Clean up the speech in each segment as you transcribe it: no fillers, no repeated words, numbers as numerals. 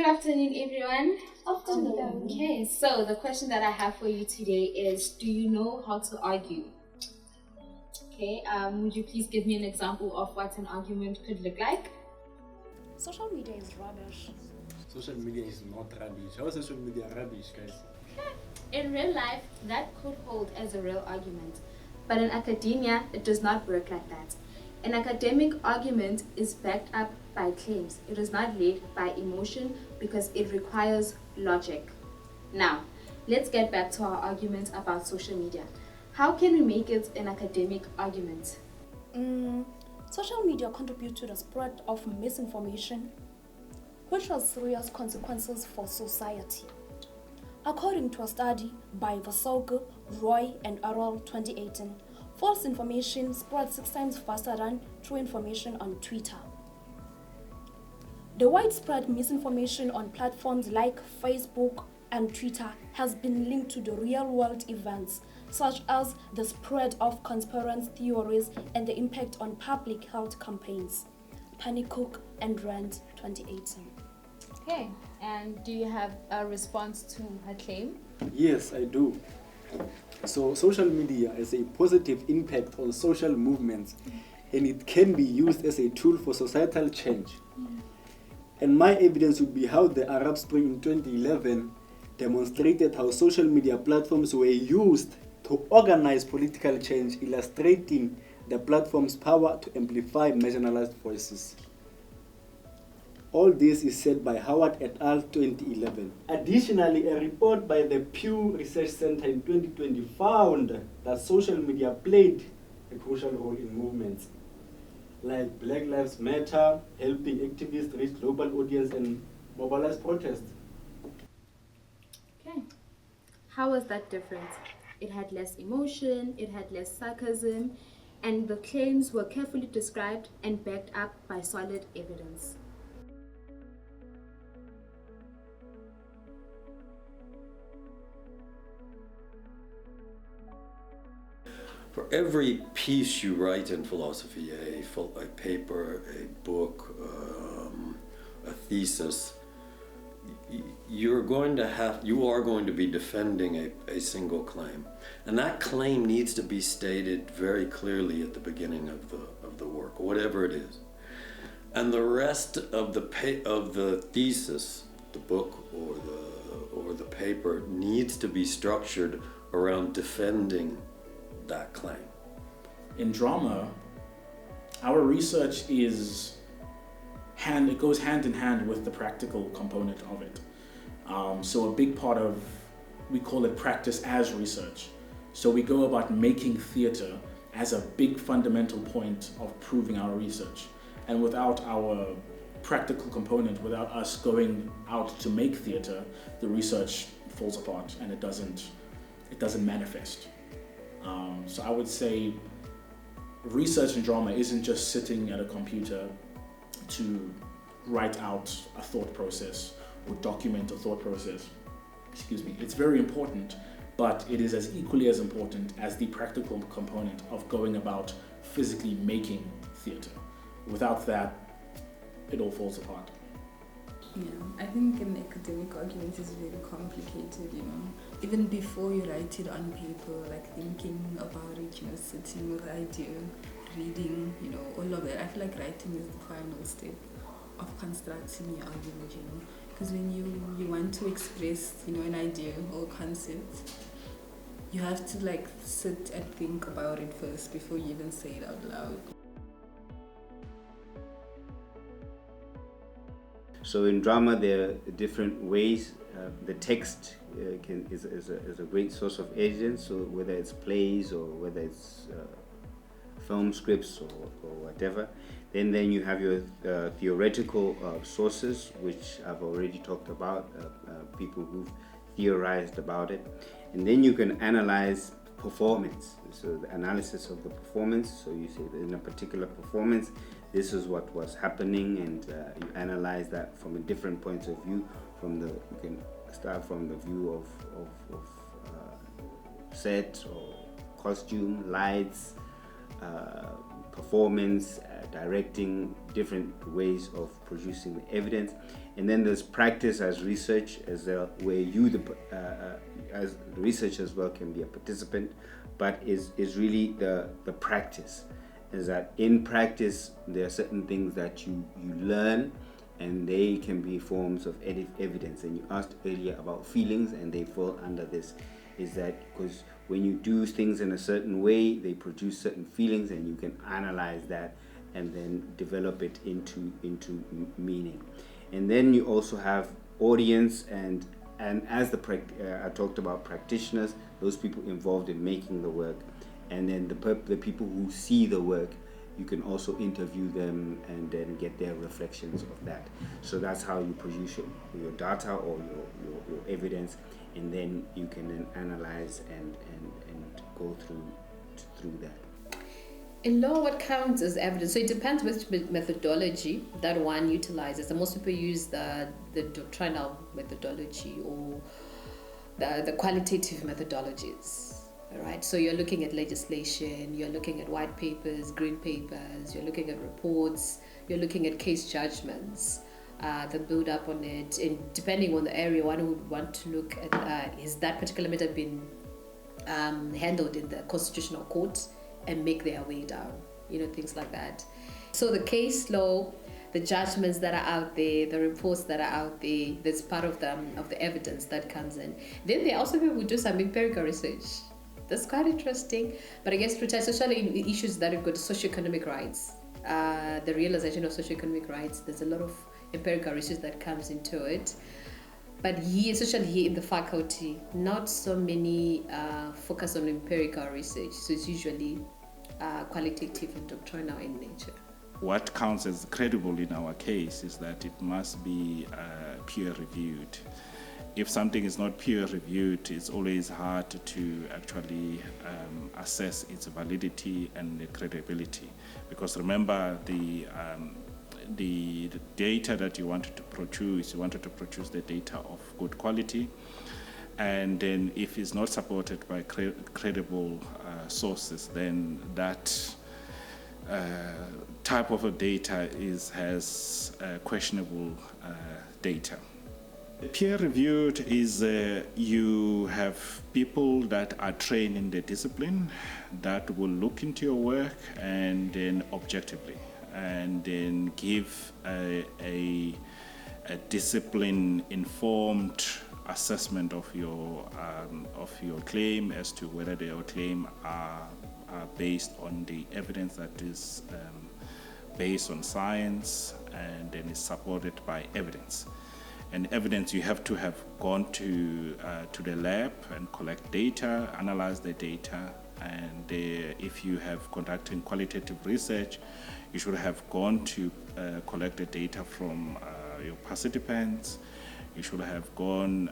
afternoon, everyone. Afternoon. Okay, so the question that I have for you today is, do you know how to argue? Okay, would you please give me an example of what an argument could look like? Social media is rubbish. Social media is not rubbish. How is social media rubbish, guys? In real life, that could hold as a real argument. But in academia, it does not work like that. An academic argument is backed up by claims. It is not led by emotion because it requires logic. Now, let's get back to our argument about social media. How can we make it an academic argument? Social media contribute to the spread of misinformation, which has serious consequences for society. According to a study by Vasoga, Roy, and Arrow 2018, false information spreads 6 times faster than true information on Twitter. The widespread misinformation on platforms like Facebook and Twitter has been linked to the real-world events, such as the spread of conspiracy theories and the impact on public health campaigns. Panicook and Rand 2018. Okay, and do you have a response to her claim? Yes, I do. So social media has a positive impact on social movements, and it can be used as a tool for societal change. And my evidence would be how the Arab Spring in 2011 demonstrated how social media platforms were used to organize political change, illustrating the platform's power to amplify marginalized voices. All this is said by Howard et al. 2011. Additionally, a report by the Pew Research Center in 2020 found that social media played a crucial role in movements like Black Lives Matter, helping activists reach global audience and mobilize protests. Okay. How was that different? It had less emotion, it had less sarcasm, and the claims were carefully described and backed up by solid evidence. For every piece you write in philosophy, a paper, a book, a thesis, you are going to be defending a single claim, and that claim needs to be stated very clearly at the beginning of the work, whatever it is, and the rest of the thesis, the book or the paper, needs to be structured around defending that claim. In drama, our research goes hand in hand with the practical component of it. So a big part of, we call it practice as research. So we go about making theater as a big fundamental point of proving our research. And without our practical component, without us going out to make theater, the research falls apart and it doesn't manifest. So I would say research in drama isn't just sitting at a computer to write out a thought process or document a thought process. It's very important, but it is as equally as important as the practical component of going about physically making theater. Without that, it all falls apart. Yeah, I think an academic argument is very complicated, Even before you write it on paper, like thinking about it, sitting with the idea, reading, all of that. I feel like writing is the final step of constructing your argument, Because when you want to express, an idea or concept, you have to sit and think about it first before you even say it out loud. So in drama, there are different ways. The text is a great source of evidence. So whether it's plays or whether it's film scripts or whatever, then you have your theoretical sources, which I've already talked about. People who've theorized about it, and then you can analyze performance. So the analysis of the performance. So you say that in a particular performance, this is what was happening, and you analyze that from a different points of view. You can start from the view of set or costume, lights, performance, directing, different ways of producing the evidence, And then there's practice as research, as where you, as the researcher as well, can be a participant, but is really the practice. Is that in practice there are certain things that you learn, and they can be forms of evidence. And you asked earlier about feelings, and they fall under this. Is that because when you do things in a certain way, they produce certain feelings, and you can analyze that and then develop it into meaning. And then you also have audience, and as I talked about practitioners, those people involved in making the work, and then the people who see the work, you can also interview them and then get their reflections of that. So that's how you produce your data or your evidence, and then you can then analyze and go through that. In law, what counts as evidence? So it depends which methodology that one utilizes. And most people use the doctrinal methodology or the qualitative methodologies. All right. So you're looking at legislation, you're looking at white papers, green papers, you're looking at reports, you're looking at case judgments, the build up on it. And depending on the area, one would want to look at is that particular matter been handled in the constitutional court, and make their way down, things like that. So the case law, the judgments that are out there, the reports that are out there, that's part of the evidence that comes in. Then there are also people who do some empirical research. That's quite interesting. But I guess especially issues that have got socioeconomic rights, the realization of socioeconomic rights, there's a lot of empirical research that comes into it. But especially here in the faculty, not so many focus on empirical research. So it's usually qualitative and doctrinal in nature. What counts as credible in our case is that it must be peer-reviewed. If something is not peer-reviewed, it's always hard to actually assess its validity and the credibility. Because remember, the data that you wanted to produce the data of good quality, and then if it's not supported by credible sources, then that type of a data has questionable data. Peer-reviewed is you have people that are trained in the discipline that will look into your work and then objectively, and then give a discipline-informed assessment of your claim as to whether your claim are based on the evidence that is based on science, and then is supported by evidence. And evidence, you have to have gone to the lab and collect data, analyze the data, and if you have conducted qualitative research, you should have gone to collect the data from your participants. You should have gone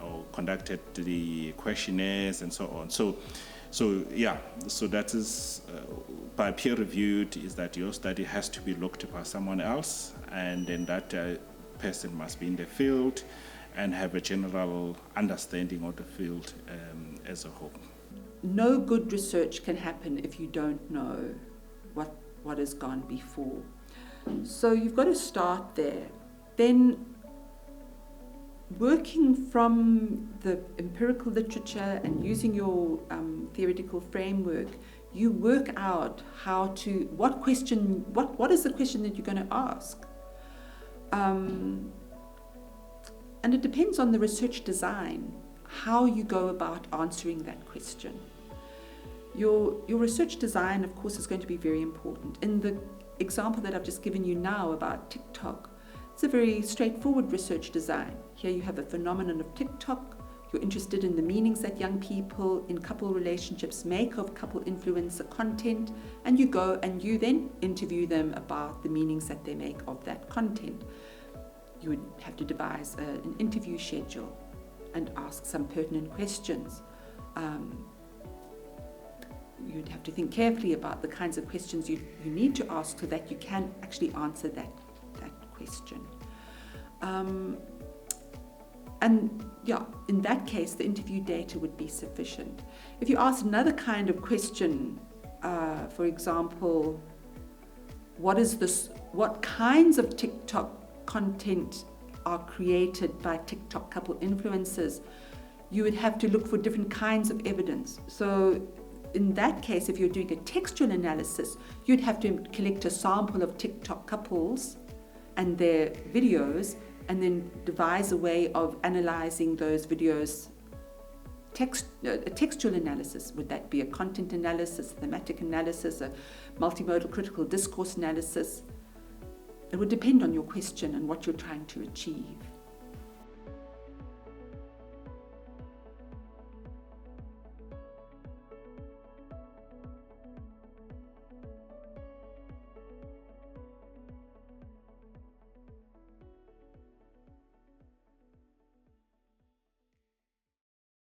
or conducted the questionnaires and so on. So that is by peer-reviewed, is that your study has to be looked by someone else, and then that person must be in the field and have a general understanding of the field as a whole. No good research can happen if you don't know what has gone before. So you've got to start there. Then working from the empirical literature and using your theoretical framework, you work out what is the question that you're going to ask. And it depends on the research design, how you go about answering that question. Your research design, of course, is going to be very important. In the example that I've just given you now about TikTok, it's a very straightforward research design. Here you have a phenomenon of TikTok. You're interested in the meanings that young people in couple relationships make of couple influencer content, and you go and you then interview them about the meanings that they make of that content. You would have to devise an interview schedule and ask some pertinent questions. You'd have to think carefully about the kinds of questions you need to ask so that you can actually answer that question. And in that case, the interview data would be sufficient. If you ask another kind of question, for example, what kinds of TikTok content are created by TikTok couple influencers, you would have to look for different kinds of evidence. So in that case, if you're doing a textual analysis, you'd have to collect a sample of TikTok couples and their videos, and then devise a way of analyzing those videos. A textual analysis, would that be a content analysis, thematic analysis, a multimodal critical discourse analysis? It would depend on your question and what you're trying to achieve.